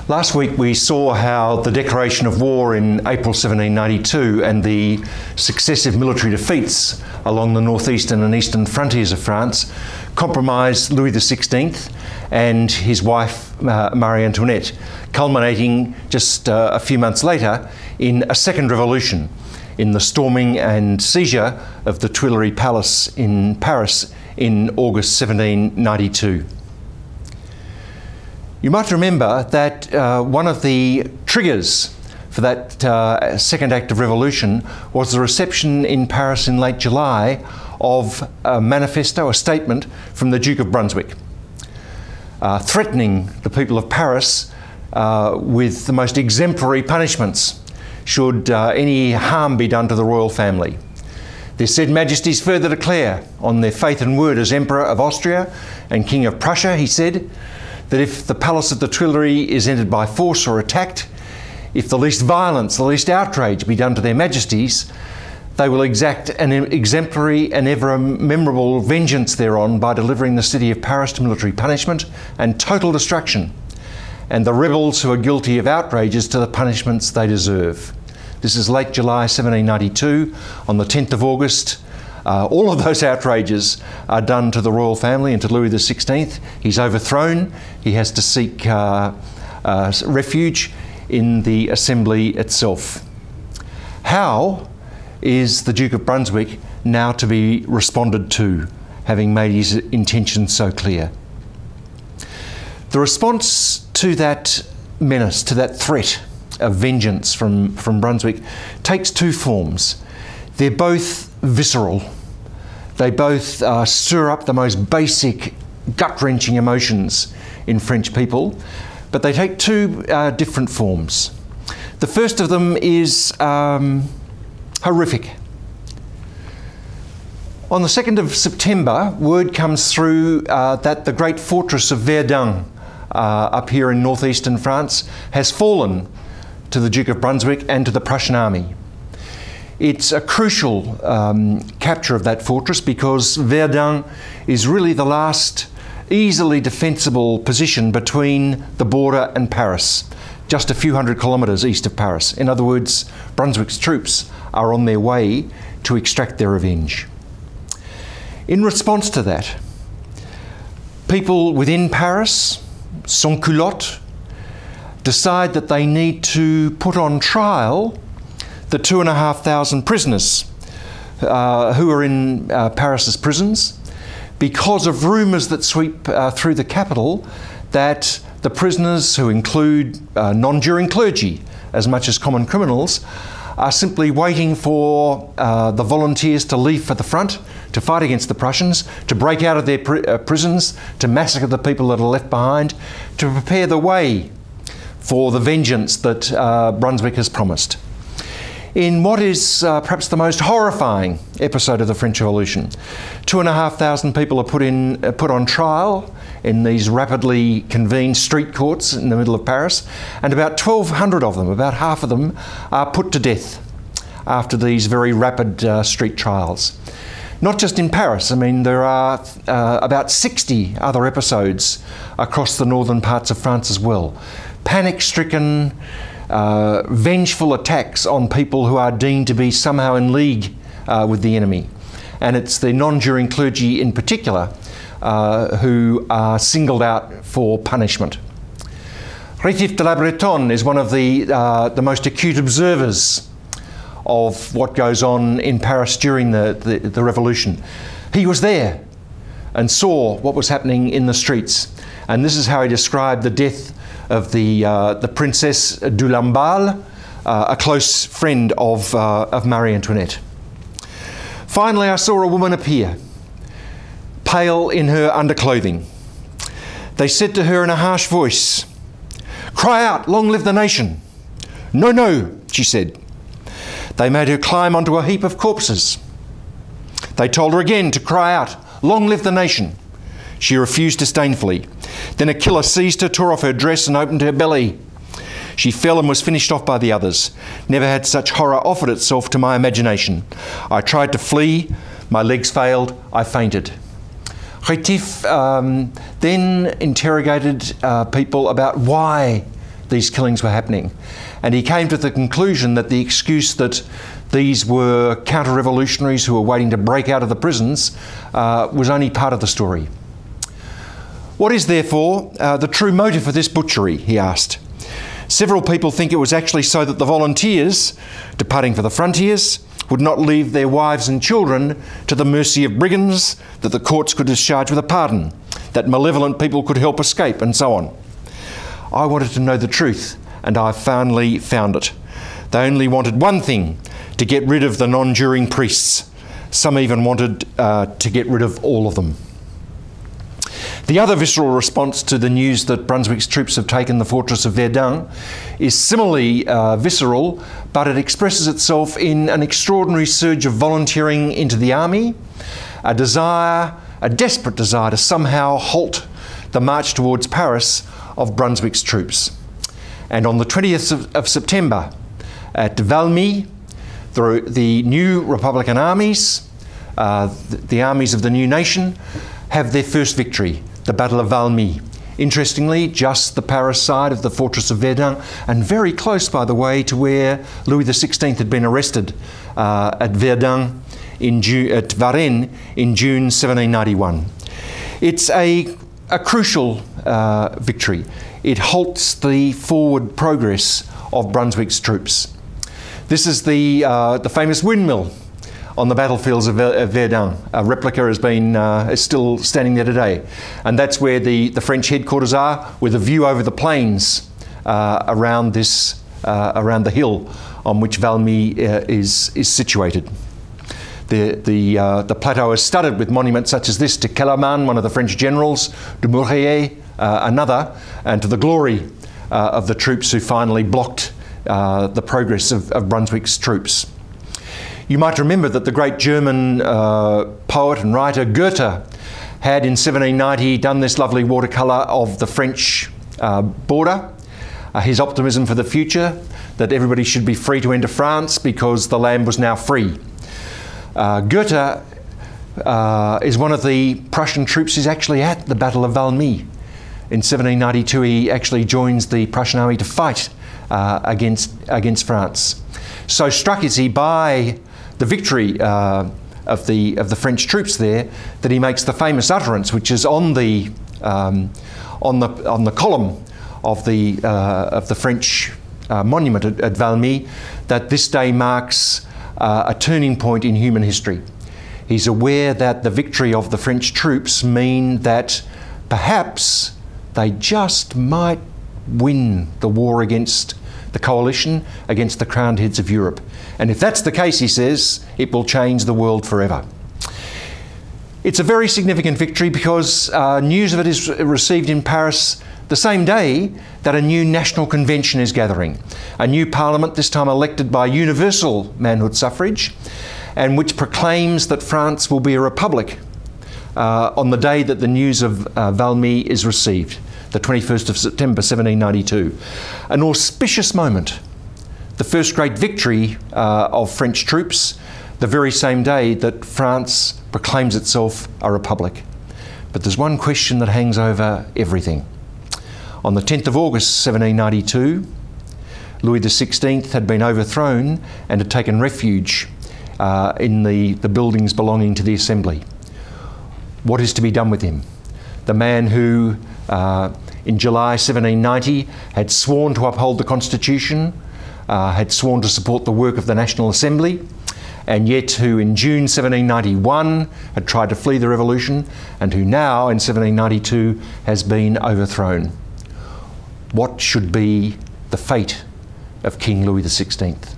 Last week we saw how the declaration of war in April 1792 and the successive military defeats along the northeastern and eastern frontiers of France compromised Louis XVI and his wife Marie Antoinette, culminating just a few months later in a second revolution, in the storming and seizure of the Tuileries Palace in Paris in August 1792. You might remember that one of the triggers for that second act of revolution was the reception in Paris in late July of a manifesto, a statement from the Duke of Brunswick, threatening the people of Paris with the most exemplary punishments should any harm be done to the royal family. Their said Majesties further declare, on their faith and word as Emperor of Austria and King of Prussia, he said, that if the palace of the Tuileries is entered by force or attacked, if the least violence, the least outrage be done to their Majesties, they will exact an exemplary and ever memorable vengeance thereon by delivering the city of Paris to military punishment and total destruction, and the rebels who are guilty of outrages to the punishments they deserve. This is late July 1792. On the 10th of August, all of those outrages are done to the royal family and to Louis XVI. He's overthrown. He has to seek refuge in the assembly itself. How is the Duke of Brunswick now to be responded to, having made his intentions so clear? The response to that menace, to that threat of vengeance from Brunswick, takes two forms. They're both visceral. They both stir up the most basic, gut-wrenching emotions in French people, but they take two different forms. The first of them is horrific. On the 2nd of September, word comes through that the great fortress of Verdun up here in northeastern France has fallen to the Duke of Brunswick and to the Prussian army. It's a crucial capture of that fortress because Verdun is really the last easily defensible position between the border and Paris, just a few hundred kilometres east of Paris. In other words, Brunswick's troops are on their way to extract their revenge. In response to that, people within Paris, sans culottes, decide that they need to put on trial the 2,500 prisoners who are in Paris's prisons, because of rumours that sweep through the capital that the prisoners, who include non-juring clergy as much as common criminals, are simply waiting for the volunteers to leave for the front, to fight against the Prussians, to break out of their prisons, to massacre the people that are left behind, to prepare the way for the vengeance that Brunswick has promised. In what is perhaps the most horrifying episode of the French Revolution, 2,500 people are put on trial in these rapidly convened street courts in the middle of Paris, and about 1,200 of them, about half of them, are put to death after these very rapid street trials. Not just in Paris, I mean, there are about 60 other episodes across the northern parts of France as well. Panic-stricken, vengeful attacks on people who are deemed to be somehow in league with the enemy. And it's the non-juring clergy in particular who are singled out for punishment. Rétif de la Bretonne is one of the most acute observers of what goes on in Paris during the revolution. He was there and saw what was happening in the streets. And this is how he described the death of the Princess de Lamballe, a close friend of Marie Antoinette. Finally, I saw a woman appear, pale in her underclothing. They said to her in a harsh voice, "Cry out, long live the nation." "No, no," she said. They made her climb onto a heap of corpses. They told her again to cry out, "Long live the nation." She refused disdainfully. Then a killer seized her, tore off her dress and opened her belly. She fell and was finished off by the others. Never had such horror offered itself to my imagination. I tried to flee. My legs failed. I fainted. Rétif then interrogated people about why these killings were happening. And he came to the conclusion that the excuse that these were counter-revolutionaries who were waiting to break out of the prisons was only part of the story. What is, therefore, the true motive for this butchery, he asked. Several people think it was actually so that the volunteers, departing for the frontiers, would not leave their wives and children to the mercy of brigands, that the courts could discharge with a pardon, that malevolent people could help escape, and so on. I wanted to know the truth, and I finally found it. They only wanted one thing, to get rid of the non-juring priests. Some even wanted to get rid of all of them. The other visceral response to the news that Brunswick's troops have taken the fortress of Verdun is similarly visceral, but it expresses itself in an extraordinary surge of volunteering into the army, a desperate desire to somehow halt the march towards Paris of Brunswick's troops. And on the 20th of September, at Valmy, the new Republican armies, the armies of the new nation, have their first victory, the Battle of Valmy. Interestingly, just the Paris side of the fortress of Verdun, and very close, by the way, to where Louis XVI had been arrested at Verdun, at Varennes, in June 1791. It's a crucial victory. It halts the forward progress of Brunswick's troops. This is the famous windmill on the battlefields of Verdun. A replica is still standing there today. And that's where the French headquarters are, with a view over the plains around the hill on which Valmy is situated. The plateau is studded with monuments such as this to Kellermann, one of the French generals, Dumouriez, another, and to the glory of the troops who finally blocked the progress of Brunswick's troops. You might remember that the great German poet and writer Goethe had in 1790 done this lovely watercolour of the French border, his optimism for the future, that everybody should be free to enter France because the land was now free. Goethe is one of the Prussian troops who's actually at the Battle of Valmy. In 1792 he actually joins the Prussian army to fight against France. So struck is he by the victory of the French troops there, that he makes the famous utterance, which is on the column of the French monument at Valmy, that this day marks a turning point in human history. He's aware that the victory of the French troops mean that perhaps they just might win the war against the coalition, against the crowned heads of Europe. And if that's the case, he says, it will change the world forever. It's a very significant victory because news of it is received in Paris the same day that a new national convention is gathering. A new parliament, this time elected by universal manhood suffrage, and which proclaims that France will be a republic on the day that the news of Valmy is received, the 21st of September 1792. An auspicious moment, the first great victory of French troops, the very same day that France proclaims itself a republic. But there's one question that hangs over everything. On the 10th of August 1792, Louis XVI had been overthrown and had taken refuge in the buildings belonging to the Assembly. What is to be done with him? The man who, in July 1790, had sworn to uphold the Constitution, had sworn to support the work of the National Assembly, and yet who in June 1791 had tried to flee the revolution, and who now in 1792 has been overthrown. What should be the fate of King Louis XVI?